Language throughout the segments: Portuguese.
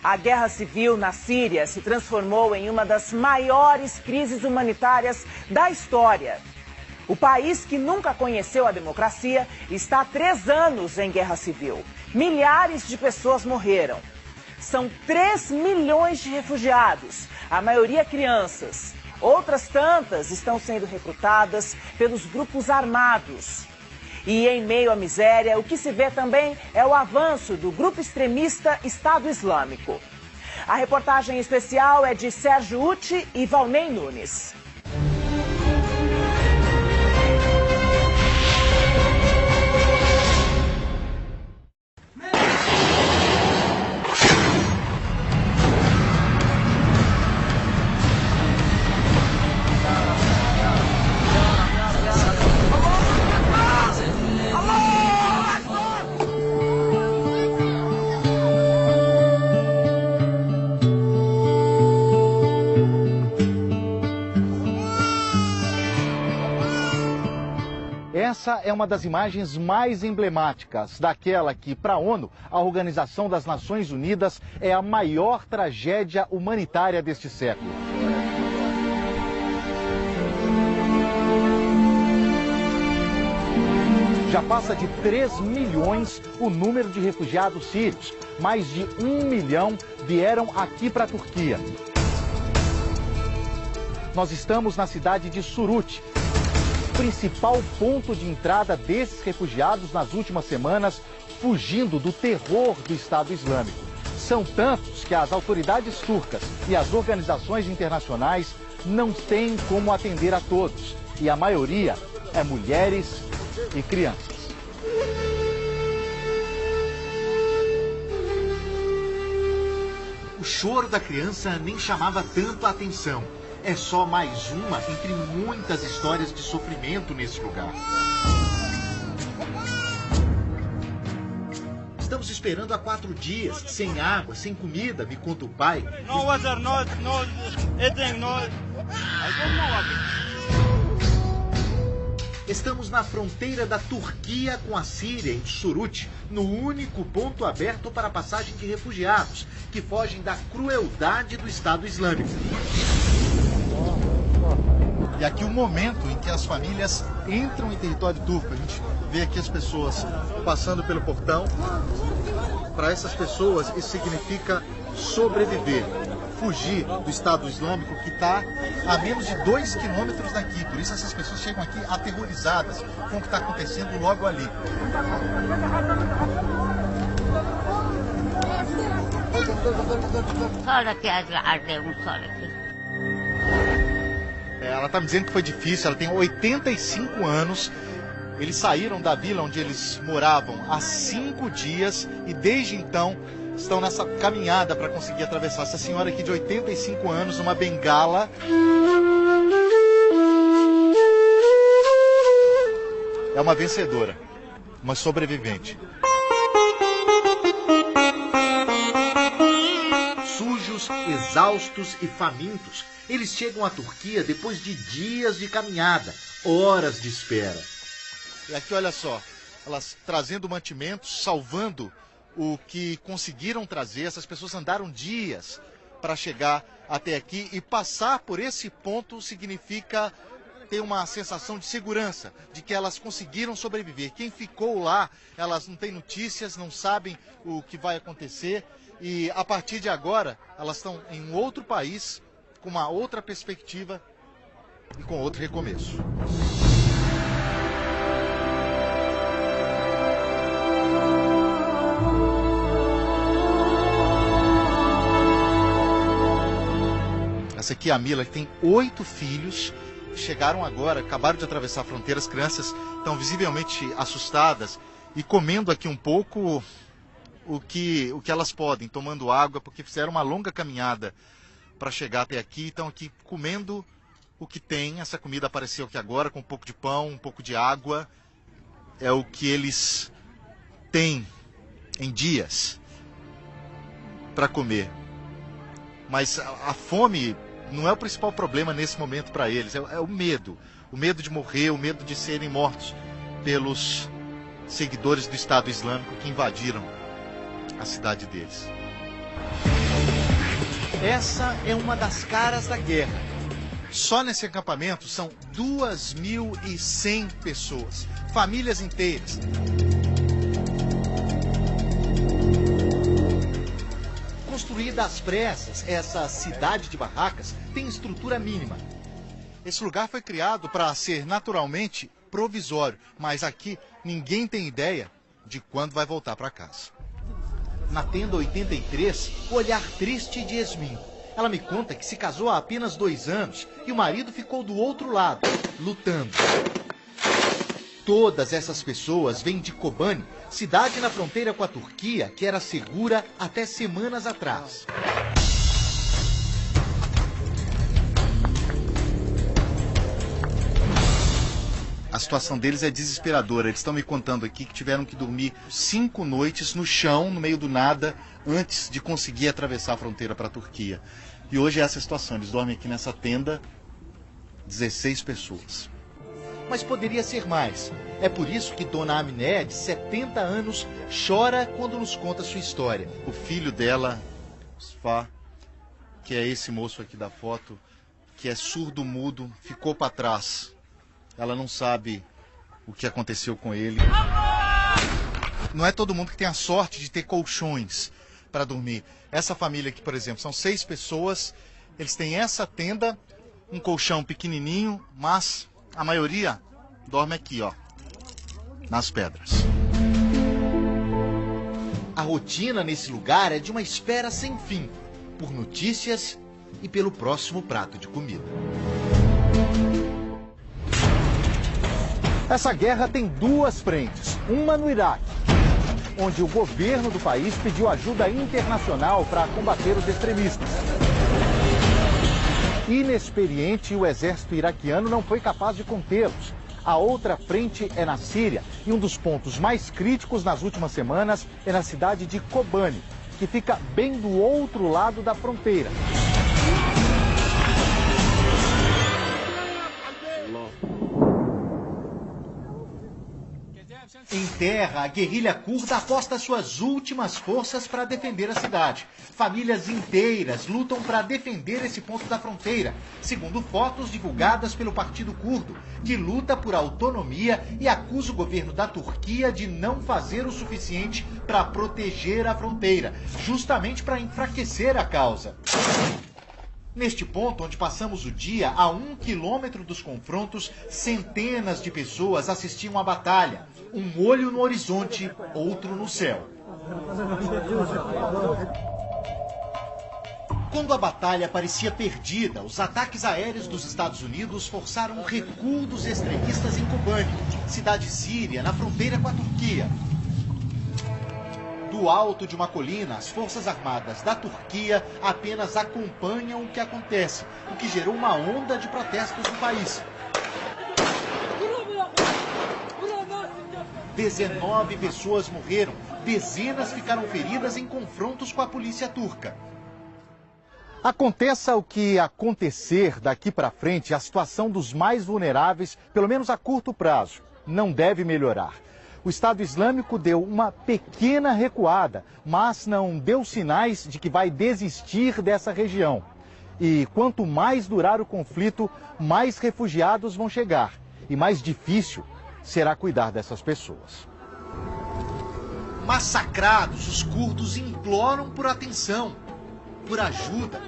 A guerra civil na Síria se transformou em uma das maiores crises humanitárias da história. O país, que nunca conheceu a democracia, está há 3 anos em guerra civil. Milhares de pessoas morreram. São 3 milhões de refugiados, a maioria crianças. Outras tantas estão sendo recrutadas pelos grupos armados. E em meio à miséria, o que se vê também é o avanço do grupo extremista Estado Islâmico. A reportagem especial é de Sérgio Uti e Valnei Nunes. Essa é uma das imagens mais emblemáticas daquela que, para a ONU, a Organização das Nações Unidas, é a maior tragédia humanitária deste século. Já passa de 3 milhões o número de refugiados sírios. Mais de 1 milhão vieram aqui para a Turquia. Nós estamos na cidade de Suruç, principal ponto de entrada desses refugiados nas últimas semanas, fugindo do terror do Estado Islâmico. São tantos que as autoridades turcas e as organizações internacionais não têm como atender a todos. E a maioria é mulheres e crianças. O choro da criança nem chamava tanto a atenção. É só mais uma entre muitas histórias de sofrimento nesse lugar. Estamos esperando há 4 dias, sem água, sem comida, me conta o pai. No water, no eating, no... I don't know what. Estamos na fronteira da Turquia com a Síria, em Suruç, no único ponto aberto para a passagem de refugiados, que fogem da crueldade do Estado Islâmico. E aqui o momento em que as famílias entram em território turco. A gente vê aqui as pessoas passando pelo portão. Para essas pessoas, isso significa sobreviver, fugir do Estado Islâmico, que está a menos de 2 quilômetros daqui. Por isso essas pessoas chegam aqui aterrorizadas com o que está acontecendo logo ali. Ela está me dizendo que foi difícil, ela tem 85 anos. Eles saíram da vila onde eles moravam há 5 dias e desde então estão nessa caminhada para conseguir atravessar. Essa senhora aqui de 85 anos, uma bengala. É uma vencedora, uma sobrevivente. Sujos, exaustos e famintos, eles chegam à Turquia depois de dias de caminhada, horas de espera. E aqui, olha só, elas trazendo mantimentos, salvando o que conseguiram trazer. Essas pessoas andaram dias para chegar até aqui e passar por esse ponto significa ter uma sensação de segurança, de que elas conseguiram sobreviver. Quem ficou lá, elas não têm notícias, não sabem o que vai acontecer e a partir de agora elas estão em um outro país, com uma outra perspectiva e com outro recomeço. Essa aqui é a Mila, que tem 8 filhos, chegaram agora, acabaram de atravessar a fronteira, as crianças estão visivelmente assustadas e comendo aqui um pouco o que elas podem, tomando água, porque fizeram uma longa caminhada para chegar até aqui, estão aqui comendo o que tem. Essa comida apareceu aqui agora, com um pouco de pão, um pouco de água, é o que eles têm em dias para comer. Mas a fome não é o principal problema nesse momento para eles, é o medo de morrer, o medo de serem mortos pelos seguidores do Estado Islâmico que invadiram a cidade deles. Essa é uma das caras da guerra. Só nesse acampamento são 2.100 pessoas, famílias inteiras. Construída às pressas, essa cidade de barracas tem estrutura mínima. Esse lugar foi criado para ser naturalmente provisório, mas aqui ninguém tem ideia de quando vai voltar para casa. Na tenda 83, o olhar triste de Yasmin. Ela me conta que se casou há apenas 2 anos e o marido ficou do outro lado, lutando. Todas essas pessoas vêm de Kobani, cidade na fronteira com a Turquia, que era segura até semanas atrás. A situação deles é desesperadora. Eles estão me contando aqui que tiveram que dormir 5 noites no chão, no meio do nada, antes de conseguir atravessar a fronteira para a Turquia. E hoje é essa a situação. Eles dormem aqui nessa tenda, 16 pessoas. Mas poderia ser mais. É por isso que Dona Aminé, de 70 anos, chora quando nos conta sua história. O filho dela, Sfá, que é esse moço aqui da foto, que é surdo-mudo, ficou para trás. Ela não sabe o que aconteceu com ele. Não é todo mundo que tem a sorte de ter colchões para dormir. Essa família aqui, por exemplo, são 6 pessoas. Eles têm essa tenda, um colchão pequenininho, mas a maioria dorme aqui, ó, nas pedras. A rotina nesse lugar é de uma espera sem fim, por notícias e pelo próximo prato de comida. Essa guerra tem 2 frentes, uma no Iraque, onde o governo do país pediu ajuda internacional para combater os extremistas. Inexperiente, o exército iraquiano não foi capaz de contê-los. A outra frente é na Síria, e um dos pontos mais críticos nas últimas semanas é na cidade de Kobani, que fica bem do outro lado da fronteira. Em terra, a guerrilha curda aposta suas últimas forças para defender a cidade. Famílias inteiras lutam para defender esse ponto da fronteira, segundo fotos divulgadas pelo Partido Curdo, que luta por autonomia e acusa o governo da Turquia de não fazer o suficiente para proteger a fronteira, justamente para enfraquecer a causa. Neste ponto, onde passamos o dia, a 1 quilômetro dos confrontos, centenas de pessoas assistiam à batalha. Um olho no horizonte, outro no céu. Quando a batalha parecia perdida, os ataques aéreos dos Estados Unidos forçaram o recuo dos extremistas em Kobani, cidade síria na fronteira com a Turquia. Do alto de uma colina, as Forças Armadas da Turquia apenas acompanham o que acontece, o que gerou uma onda de protestos no país. 19 pessoas morreram, dezenas ficaram feridas em confrontos com a polícia turca. Aconteça o que acontecer daqui para frente, a situação dos mais vulneráveis, pelo menos a curto prazo, não deve melhorar. O Estado Islâmico deu uma pequena recuada, mas não deu sinais de que vai desistir dessa região. E quanto mais durar o conflito, mais refugiados vão chegar. E mais difícil será cuidar dessas pessoas. Massacrados, os curdos imploram por atenção, por ajuda.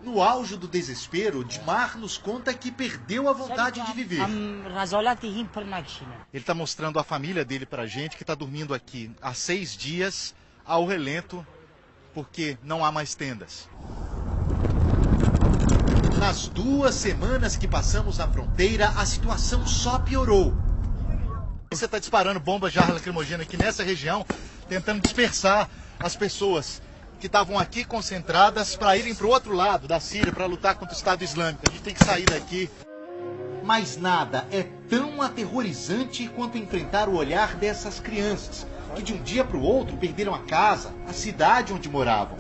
No auge do desespero, Dimar nos conta que perdeu a vontade de viver. Ele está mostrando a família dele para a gente, que está dormindo aqui há 6 dias, ao relento, porque não há mais tendas. Nas 2 semanas que passamos na fronteira, a situação só piorou. Você está disparando bomba de ar lacrimogênea aqui nessa região, tentando dispersar as pessoas que estavam aqui concentradas para irem para o outro lado da Síria, para lutar contra o Estado Islâmico. A gente tem que sair daqui. Mas nada é tão aterrorizante quanto enfrentar o olhar dessas crianças, que de um dia para o outro perderam a casa, a cidade onde moravam.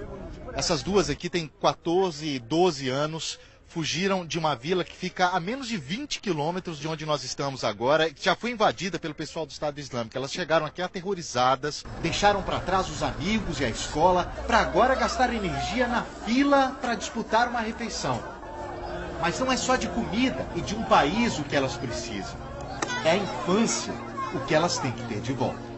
Essas duas aqui têm 14 e 12 anos, fugiram de uma vila que fica a menos de 20 quilômetros de onde nós estamos agora, que já foi invadida pelo pessoal do Estado Islâmico. Elas chegaram aqui aterrorizadas. Deixaram para trás os amigos e a escola para agora gastar energia na fila para disputar uma refeição. Mas não é só de comida e de um país o que elas precisam. É a infância o que elas têm que ter de volta.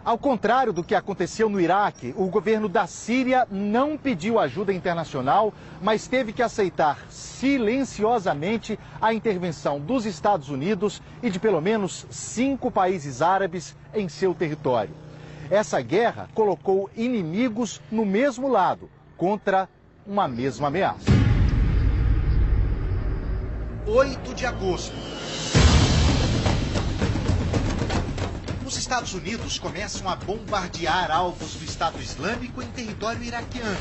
Ao contrário do que aconteceu no Iraque, o governo da Síria não pediu ajuda internacional, mas teve que aceitar silenciosamente a intervenção dos Estados Unidos e de pelo menos 5 países árabes em seu território. Essa guerra colocou inimigos no mesmo lado, contra uma mesma ameaça. 8 de agosto. Os Estados Unidos começam a bombardear alvos do Estado Islâmico em território iraquiano.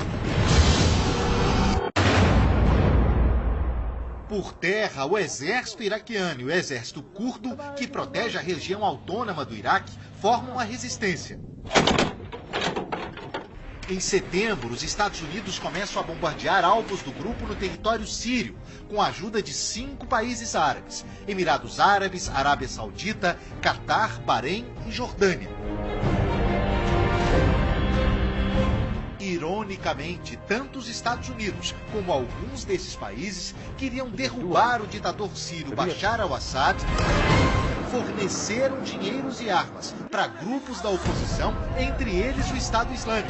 Por terra, o exército iraquiano e o exército curdo, que protege a região autônoma do Iraque, formam a resistência. Em setembro, os Estados Unidos começam a bombardear alvos do grupo no território sírio, com a ajuda de 5 países árabes: Emirados Árabes, Arábia Saudita, Catar, Bahrein e Jordânia. Ironicamente, tanto os Estados Unidos como alguns desses países queriam derrubar o ditador sírio Bashar al-Assad, forneceram dinheiros e armas para grupos da oposição, entre eles o Estado Islâmico.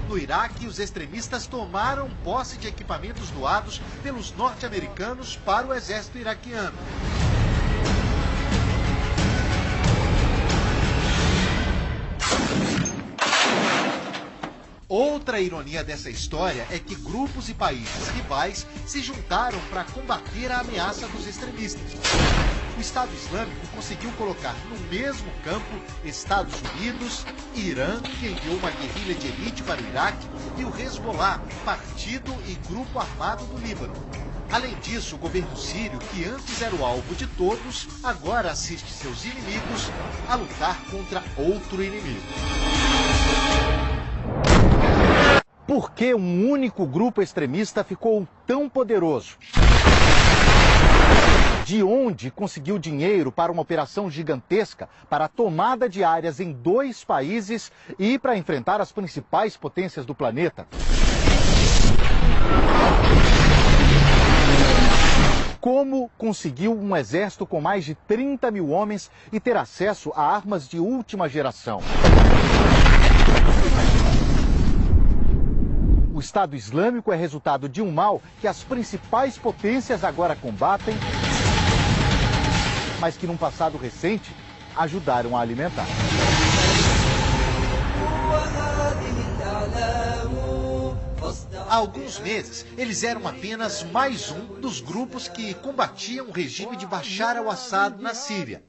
No Iraque, os extremistas tomaram posse de equipamentos doados pelos norte-americanos para o exército iraquiano. Outra ironia dessa história é que grupos e países rivais se juntaram para combater a ameaça dos extremistas. O Estado Islâmico conseguiu colocar no mesmo campo Estados Unidos, Irã, que enviou uma guerrilha de elite para o Iraque, e o Hezbollah, partido e grupo armado do Líbano. Além disso, o governo sírio, que antes era o alvo de todos, agora assiste seus inimigos a lutar contra outro inimigo. Por que um único grupo extremista ficou tão poderoso? De onde conseguiu dinheiro para uma operação gigantesca para a tomada de áreas em 2 países e para enfrentar as principais potências do planeta? Como conseguiu um exército com mais de 30 mil homens e ter acesso a armas de última geração? O Estado Islâmico é resultado de um mal que as principais potências agora combatem, mas que num passado recente ajudaram a alimentar. Há alguns meses, eles eram apenas mais um dos grupos que combatiam o regime de Bashar al-Assad na Síria.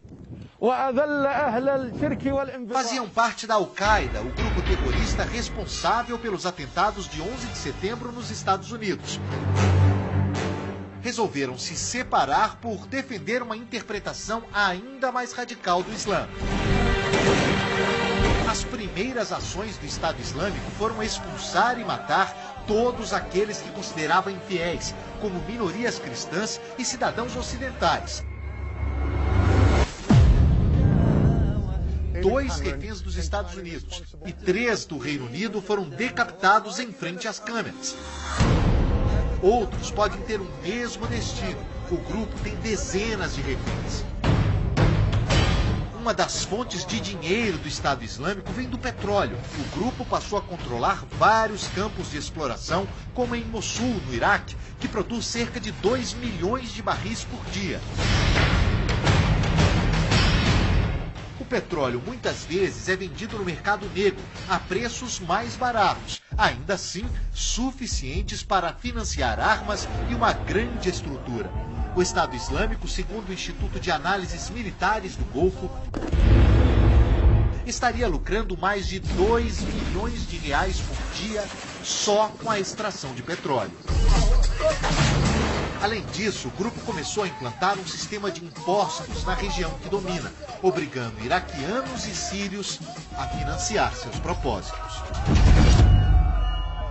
Faziam parte da Al-Qaeda, o grupo terrorista responsável pelos atentados de 11 de setembro nos Estados Unidos. Resolveram se separar por defender uma interpretação ainda mais radical do Islã. As primeiras ações do Estado Islâmico foram expulsar e matar todos aqueles que consideravam infiéis, como minorias cristãs e cidadãos ocidentais. 2 reféns dos Estados Unidos e 3 do Reino Unido foram decapitados em frente às câmeras. Outros podem ter o mesmo destino. O grupo tem dezenas de reféns. Uma das fontes de dinheiro do Estado Islâmico vem do petróleo. O grupo passou a controlar vários campos de exploração, como em Mossul, no Iraque, que produz cerca de 2 milhões de barris por dia. O petróleo muitas vezes é vendido no mercado negro a preços mais baratos, ainda assim suficientes para financiar armas e uma grande estrutura. O Estado Islâmico, segundo o Instituto de Análises Militares do Golfo, estaria lucrando mais de 2 milhões de reais por dia só com a extração de petróleo. Além disso, o grupo começou a implantar um sistema de impostos na região que domina, obrigando iraquianos e sírios a financiar seus propósitos.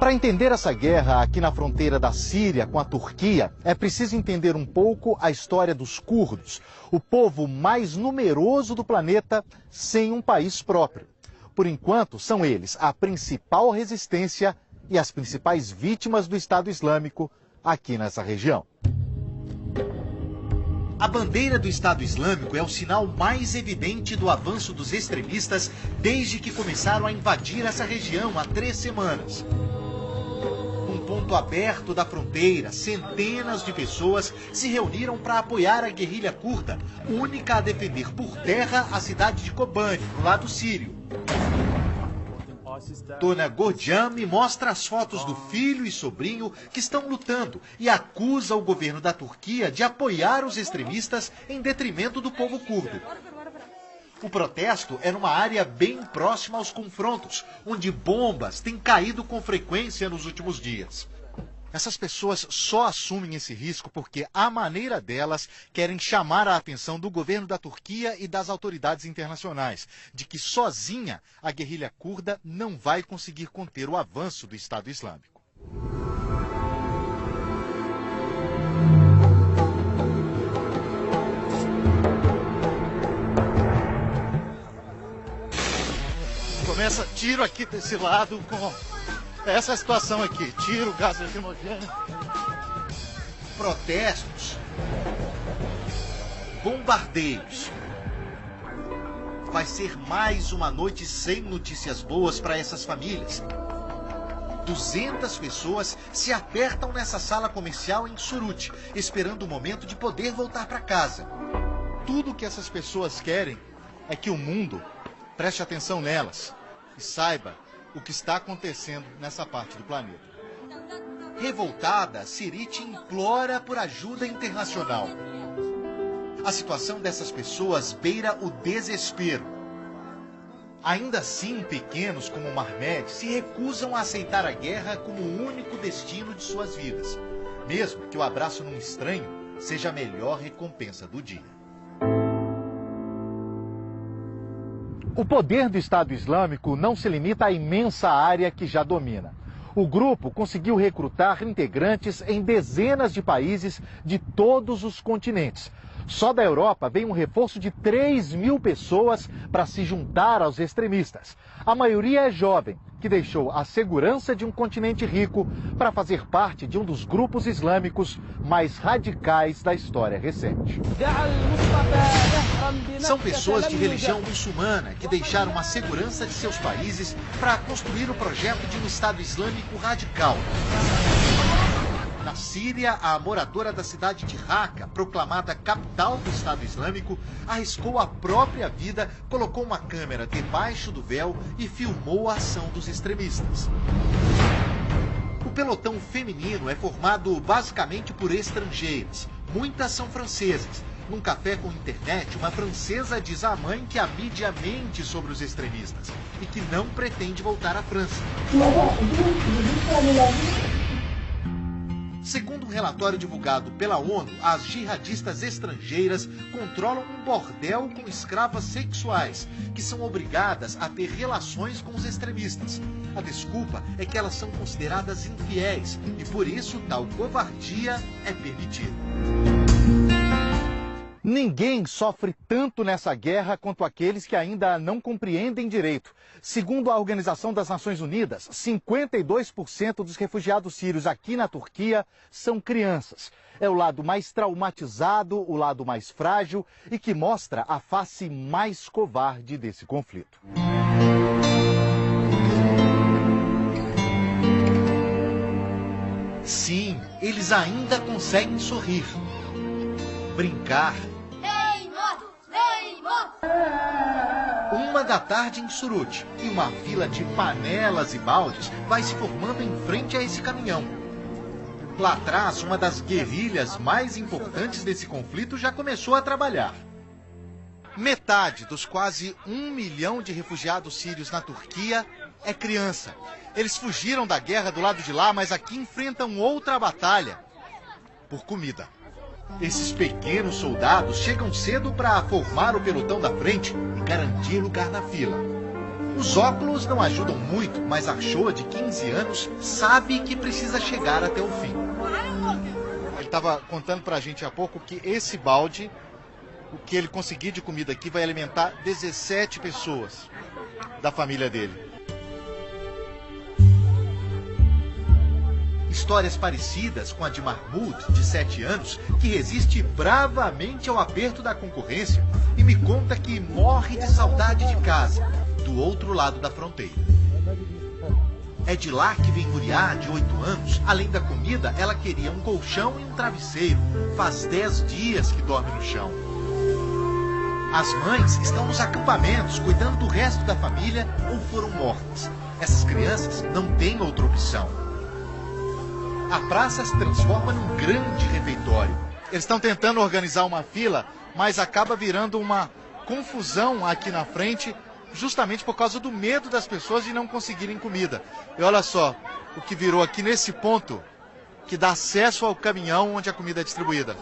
Para entender essa guerra aqui na fronteira da Síria com a Turquia, é preciso entender um pouco a história dos curdos, o povo mais numeroso do planeta sem um país próprio. Por enquanto, são eles a principal resistência e as principais vítimas do Estado Islâmico aqui nessa região. A bandeira do Estado Islâmico é o sinal mais evidente do avanço dos extremistas desde que começaram a invadir essa região há 3 semanas. Num ponto aberto da fronteira, centenas de pessoas se reuniram para apoiar a guerrilha curda, única a defender por terra a cidade de Kobani, no lado sírio. Dona Gordian me mostra as fotos do filho e sobrinho que estão lutando e acusa o governo da Turquia de apoiar os extremistas em detrimento do povo curdo. O protesto é numa área bem próxima aos confrontos, onde bombas têm caído com frequência nos últimos dias. Essas pessoas só assumem esse risco porque, à maneira delas, querem chamar a atenção do governo da Turquia e das autoridades internacionais, de que sozinha a guerrilha curda não vai conseguir conter o avanço do Estado Islâmico. Começa tiro aqui desse lado com essa situação aqui, tiro, gás lacrimogêneo. Protestos, bombardeios. Vai ser mais uma noite sem notícias boas para essas famílias. 200 pessoas se apertam nessa sala comercial em Suruç, esperando o momento de poder voltar para casa. Tudo que essas pessoas querem é que o mundo preste atenção nelas e saiba o que está acontecendo nessa parte do planeta. Revoltada, Sirit implora por ajuda internacional. A situação dessas pessoas beira o desespero. Ainda assim, pequenos como Mehmet se recusam a aceitar a guerra como o único destino de suas vidas, mesmo que o abraço num estranho seja a melhor recompensa do dia. O poder do Estado Islâmico não se limita à imensa área que já domina. O grupo conseguiu recrutar integrantes em dezenas de países de todos os continentes. Só da Europa vem um reforço de 3.000 pessoas para se juntar aos extremistas. A maioria é jovem, que deixou a segurança de um continente rico para fazer parte de um dos grupos islâmicos mais radicais da história recente. São pessoas de religião muçulmana que deixaram a segurança de seus países para construir o projeto de um Estado Islâmico radical. Na Síria, a moradora da cidade de Raqqa, proclamada capital do Estado Islâmico, arriscou a própria vida, colocou uma câmera debaixo do véu e filmou a ação dos extremistas. O pelotão feminino é formado basicamente por estrangeiras. Muitas são francesas. Num café com internet, uma francesa diz à mãe que a mídia mente sobre os extremistas e que não pretende voltar à França. Segundo um relatório divulgado pela ONU, as jihadistas estrangeiras controlam um bordel com escravas sexuais, que são obrigadas a ter relações com os extremistas. A desculpa é que elas são consideradas infiéis e por isso tal covardia é permitida. Ninguém sofre tanto nessa guerra quanto aqueles que ainda não compreendem direito. Segundo a Organização das Nações Unidas, 52% dos refugiados sírios aqui na Turquia são crianças. É o lado mais traumatizado, o lado mais frágil e que mostra a face mais covarde desse conflito. Sim, eles ainda conseguem sorrir, brincar. 1h em Suruç e uma fila de panelas e baldes vai se formando em frente a esse caminhão. Lá atrás, uma das guerrilhas mais importantes desse conflito já começou a trabalhar. Metade dos quase 1 milhão de refugiados sírios na Turquia é criança. Eles fugiram da guerra do lado de lá, mas aqui enfrentam outra batalha por comida. Esses pequenos soldados chegam cedo para formar o pelotão da frente e garantir lugar na fila. Os óculos não ajudam muito, mas a Shoa, de 15 anos, sabe que precisa chegar até o fim. Ele estava contando pra gente há pouco que esse balde, o que ele conseguir de comida aqui, vai alimentar 17 pessoas da família dele. Histórias parecidas com a de Mahmoud, de 7 anos, que resiste bravamente ao aperto da concorrência e me conta que morre de saudade de casa, do outro lado da fronteira. É de lá que vem Muriá, de 8 anos. Além da comida, ela queria um colchão e um travesseiro. Faz 10 dias que dorme no chão. As mães estão nos acampamentos, cuidando do resto da família ou foram mortas. Essas crianças não têm outra opção. A praça se transforma num grande refeitório. Eles estão tentando organizar uma fila, mas acaba virando uma confusão aqui na frente, justamente por causa do medo das pessoas de não conseguirem comida. E olha só o que virou aqui nesse ponto, que dá acesso ao caminhão onde a comida é distribuída.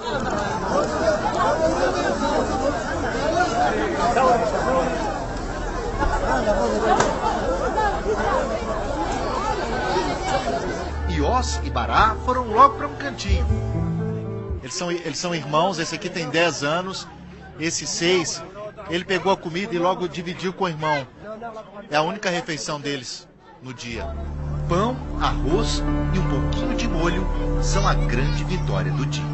Iós e Bará foram logo para um cantinho. Eles são irmãos, esse aqui tem 10 anos, esse 6, ele pegou a comida e logo dividiu com o irmão. É a única refeição deles no dia. Pão, arroz e um pouquinho de molho são a grande vitória do dia.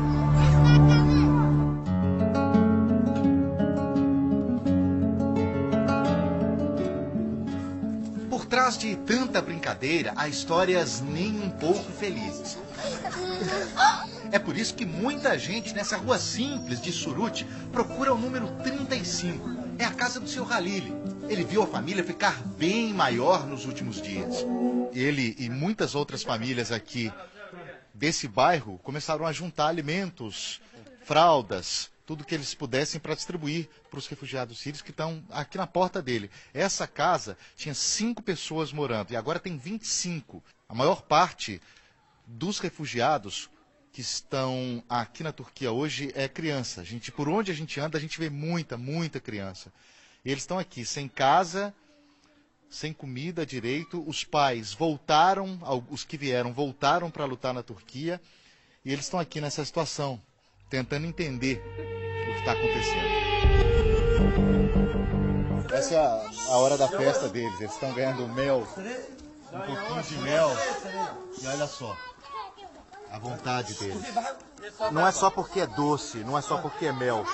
Por trás de tanta brincadeira, há histórias nem um pouco felizes. É por isso que muita gente nessa rua simples de Surute procura o número 35. É a casa do seu Halili. Ele viu a família ficar bem maior nos últimos dias. Ele e muitas outras famílias aqui desse bairro começaram a juntar alimentos, fraldas, tudo que eles pudessem para distribuir para os refugiados sírios que estão aqui na porta dele. Essa casa tinha 5 pessoas morando e agora tem 25. A maior parte dos refugiados que estão aqui na Turquia hoje é criança. Por onde a gente anda, a gente vê muita criança. E eles estão aqui sem casa, sem comida direito. Os pais voltaram, os que vieram voltaram para lutar na Turquia. E eles estão aqui nessa situação, tentando entender o que está acontecendo. Essa é a hora da festa deles. Eles estão ganhando mel, um pouquinho de mel. E olha só a vontade deles. Não é só porque é doce, não é só porque é mel.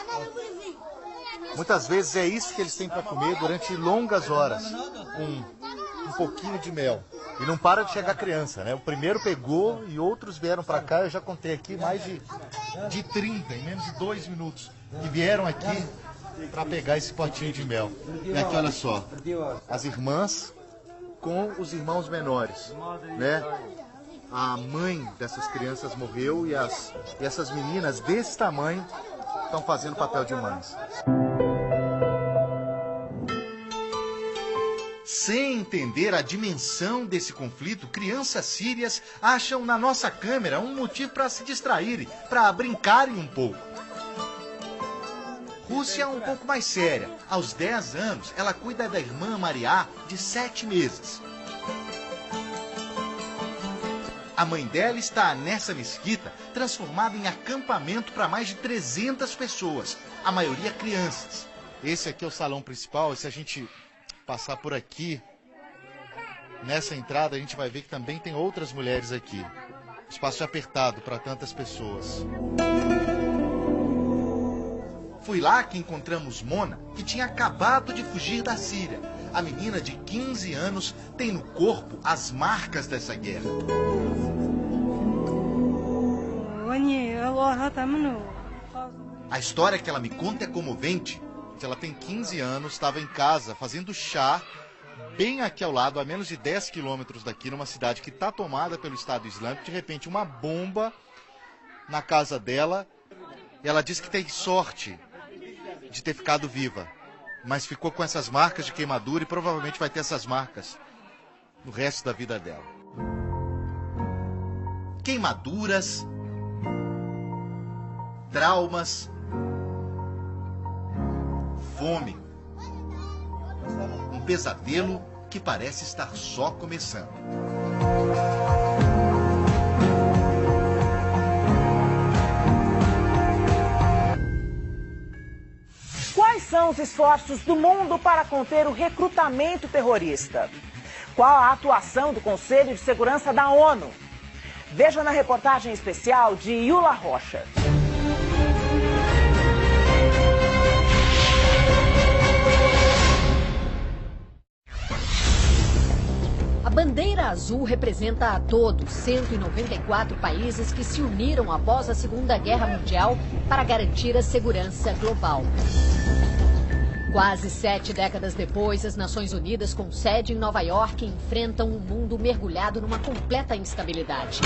Muitas vezes é isso que eles têm para comer durante longas horas. Um pouquinho de mel. E não para de chegar criança, né? O primeiro pegou e outros vieram para cá. Eu já contei aqui mais de 30, em menos de 2 minutos. E vieram aqui para pegar esse potinho de mel. E aqui, olha só, as irmãs com os irmãos menores, né? A mãe dessas crianças morreu e essas meninas desse tamanho estão fazendo papel de mães. Sem entender a dimensão desse conflito, crianças sírias acham na nossa câmera um motivo para se distraírem, para brincarem um pouco. Rússia é um pouco mais séria. Aos 10 anos, ela cuida da irmã Mariá, de 7 meses. A mãe dela está nessa mesquita, transformada em acampamento para mais de 300 pessoas, a maioria crianças. Esse aqui é o salão principal, e se a gente passar por aqui, nessa entrada, a gente vai ver que também tem outras mulheres aqui. Espaço apertado para tantas pessoas. Foi lá que encontramos Mona, que tinha acabado de fugir da Síria. A menina de 15 anos tem no corpo as marcas dessa guerra. A história que ela me conta é comovente. Ela tem 15 anos, estava em casa fazendo chá, bem aqui ao lado, a menos de 10 quilômetros daqui, numa cidade que está tomada pelo Estado Islâmico. De repente, uma bomba na casa dela. E ela disse que tem sorte de ter ficado viva, mas ficou com essas marcas de queimadura e provavelmente vai ter essas marcas no resto da vida dela. Queimaduras, traumas, fome, um pesadelo que parece estar só começando. Quais são os esforços do mundo para conter o recrutamento terrorista? Qual a atuação do Conselho de Segurança da ONU? Veja na reportagem especial de Yula Rocha. A bandeira azul representa a todos 194 países que se uniram após a Segunda Guerra Mundial para garantir a segurança global. Quase 7 décadas depois, as Nações Unidas, com sede em Nova York, enfrentam um mundo mergulhado numa completa instabilidade.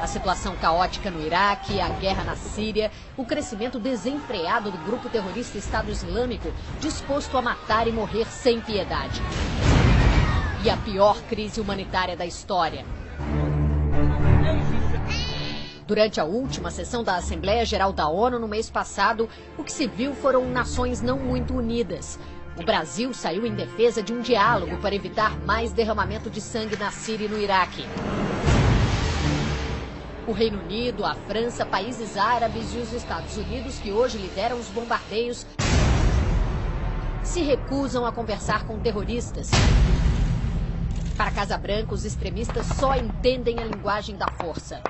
A situação caótica no Iraque, a guerra na Síria, o crescimento desenfreado do grupo terrorista Estado Islâmico, disposto a matar e morrer sem piedade. E a pior crise humanitária da história. Durante a última sessão da Assembleia Geral da ONU no mês passado, o que se viu foram nações não muito unidas. O Brasil saiu em defesa de um diálogo para evitar mais derramamento de sangue na Síria e no Iraque. O Reino Unido, a França, países árabes e os Estados Unidos, que hoje lideram os bombardeios, se recusam a conversar com terroristas. Para Casa Branca, os extremistas só entendem a linguagem da força.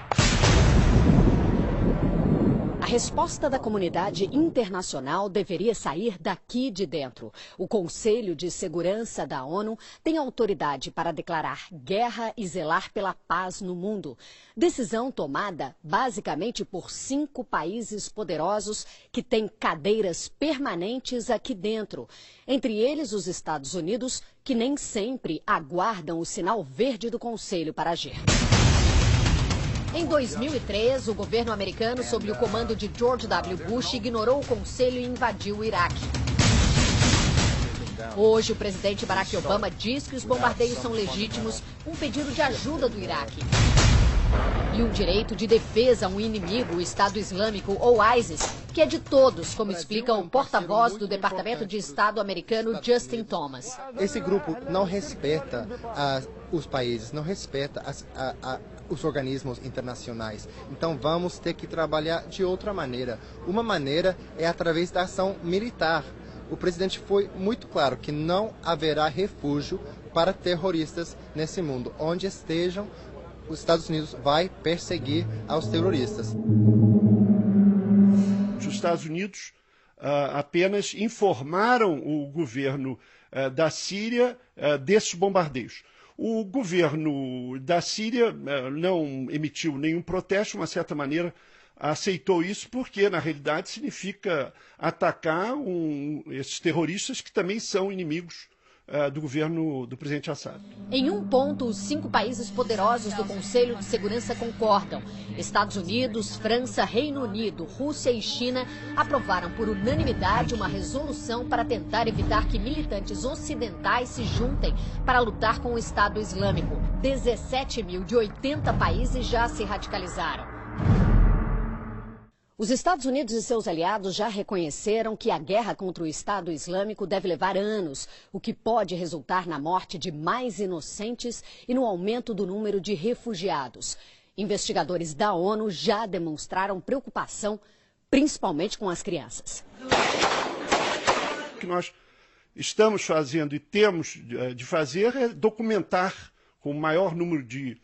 A resposta da comunidade internacional deveria sair daqui de dentro. O Conselho de Segurança da ONU tem autoridade para declarar guerra e zelar pela paz no mundo. Decisão tomada basicamente por 5 países poderosos que têm cadeiras permanentes aqui dentro. Entre eles, os Estados Unidos, que nem sempre aguardam o sinal verde do Conselho para agir. Em 2003, o governo americano, sob o comando de George W. Bush, ignorou o Conselho e invadiu o Iraque. Hoje, o presidente Barack Obama diz que os bombardeios são legítimos, um pedido de ajuda do Iraque. E um direito de defesa a um inimigo, o Estado Islâmico ou ISIS, que é de todos, como explica o porta-voz do Departamento de Estado americano, Justin Thomas. Esse grupo não respeita os países, não respeita os organismos internacionais. Então vamos ter que trabalhar de outra maneira. Uma maneira é através da ação militar. O presidente foi muito claro que não haverá refúgio para terroristas nesse mundo. Onde estejam, os Estados Unidos vai perseguir aos terroristas. Os Estados Unidos apenas informaram o governo da Síria desses bombardeios. O governo da Síria não emitiu nenhum protesto, de uma certa maneira aceitou isso, porque na realidade significa atacar esses terroristas que também são inimigos do governo do presidente Assad. Em um ponto, os 5 países poderosos do Conselho de Segurança concordam. Estados Unidos, França, Reino Unido, Rússia e China aprovaram por unanimidade uma resolução para tentar evitar que militantes ocidentais se juntem para lutar com o Estado Islâmico. 17 mil de 80 países já se radicalizaram. Os Estados Unidos e seus aliados já reconheceram que a guerra contra o Estado Islâmico deve levar anos, o que pode resultar na morte de mais inocentes e no aumento do número de refugiados. Investigadores da ONU já demonstraram preocupação, principalmente com as crianças. O que nós estamos fazendo e temos de fazer é documentar com o maior número de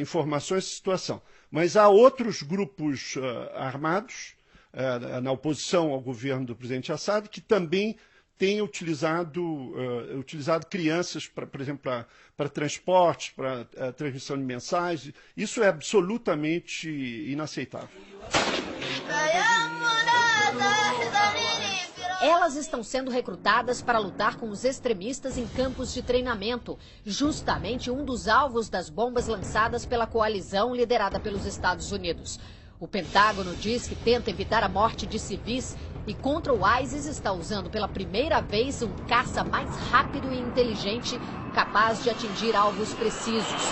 informações essa situação. Mas há outros grupos armados na oposição ao governo do presidente Assad que também têm utilizado crianças, por exemplo, para transporte, para transmissão de mensagens. Isso é absolutamente inaceitável. Elas estão sendo recrutadas para lutar com os extremistas em campos de treinamento, justamente um dos alvos das bombas lançadas pela coalizão liderada pelos Estados Unidos. O Pentágono diz que tenta evitar a morte de civis e contra o ISIS está usando pela primeira vez um caça mais rápido e inteligente, capaz de atingir alvos precisos.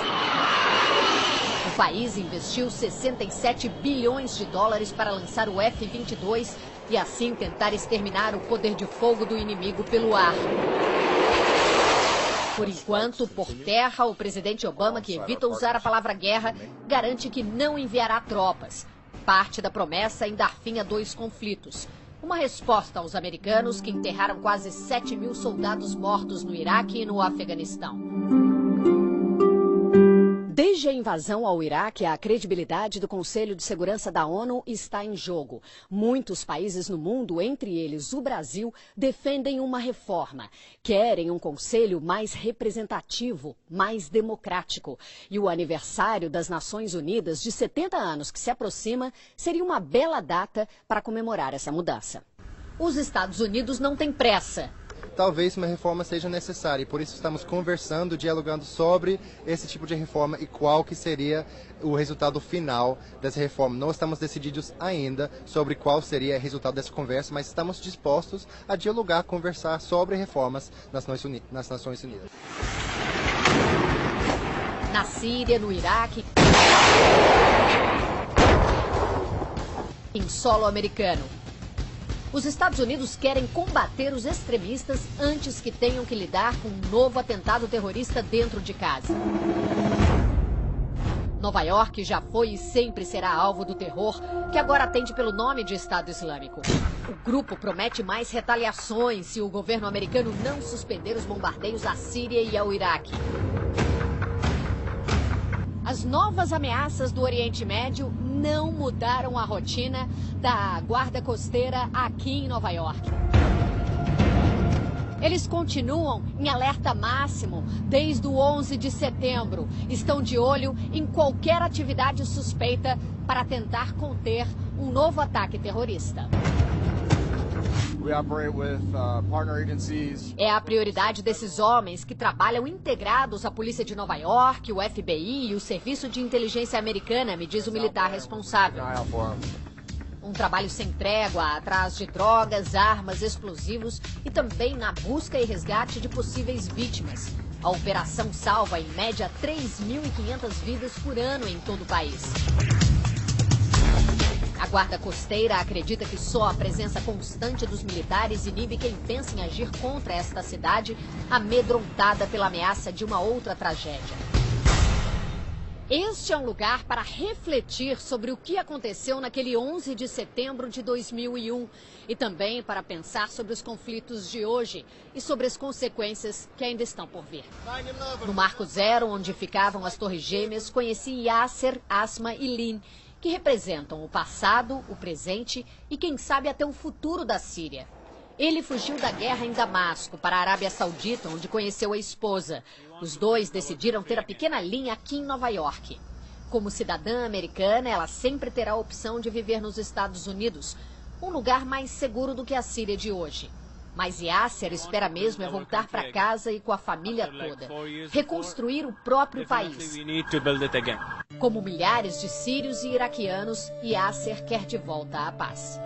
O país investiu 67 bilhões de dólares para lançar o F-22 e assim tentar exterminar o poder de fogo do inimigo pelo ar. Por enquanto, por terra, o presidente Obama, que evita usar a palavra guerra, garante que não enviará tropas. Parte da promessa em dar fim a 2 conflitos. Uma resposta aos americanos que enterraram quase 7.000 soldados mortos no Iraque e no Afeganistão. Desde a invasão ao Iraque, a credibilidade do Conselho de Segurança da ONU está em jogo. Muitos países no mundo, entre eles o Brasil, defendem uma reforma. Querem um conselho mais representativo, mais democrático. E o aniversário das Nações Unidas de 70 anos que se aproxima seria uma bela data para comemorar essa mudança. Os Estados Unidos não têm pressa. Talvez uma reforma seja necessária e por isso estamos conversando, dialogando sobre esse tipo de reforma e qual que seria o resultado final dessa reforma. Não estamos decididos ainda sobre qual seria o resultado dessa conversa, mas estamos dispostos a dialogar, conversar sobre reformas nas Nações Unidas. Na Síria, no Iraque, em solo americano. Os Estados Unidos querem combater os extremistas antes que tenham que lidar com um novo atentado terrorista dentro de casa. Nova York já foi e sempre será alvo do terror, que agora atende pelo nome de Estado Islâmico. O grupo promete mais retaliações se o governo americano não suspender os bombardeios à Síria e ao Iraque. As novas ameaças do Oriente Médio não mudaram a rotina da Guarda Costeira aqui em Nova York. Eles continuam em alerta máximo desde o 11 de setembro. Estão de olho em qualquer atividade suspeita para tentar conter um novo ataque terrorista. É a prioridade desses homens que trabalham integrados à Polícia de Nova York, o FBI e o Serviço de Inteligência Americana, me diz o militar responsável. Um trabalho sem trégua, atrás de drogas, armas, explosivos e também na busca e resgate de possíveis vítimas. A operação salva, em média, 3.500 vidas por ano em todo o país. A Guarda Costeira acredita que só a presença constante dos militares inibe quem pensa em agir contra esta cidade, amedrontada pela ameaça de uma outra tragédia. Este é um lugar para refletir sobre o que aconteceu naquele 11 de setembro de 2001 e também para pensar sobre os conflitos de hoje e sobre as consequências que ainda estão por vir. No Marco Zero, onde ficavam as Torres Gêmeas, conheci Yasser, Asma e Lin, que representam o passado, o presente e, quem sabe, até o futuro da Síria. Ele fugiu da guerra em Damasco para a Arábia Saudita, onde conheceu a esposa. Os dois decidiram ter a pequena Lin aqui em Nova York. Como cidadã americana, ela sempre terá a opção de viver nos Estados Unidos, um lugar mais seguro do que a Síria de hoje. Mas Yasser espera mesmo é voltar para casa e com a família toda, reconstruir o próprio país. Como milhares de sírios e iraquianos, Yasser quer de volta a paz.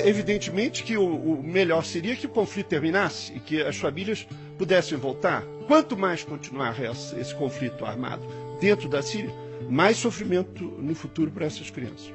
Evidentemente que o melhor seria que o conflito terminasse e que as famílias pudessem voltar. Quanto mais continuar esse conflito armado dentro da Síria, mais sofrimento no futuro para essas crianças.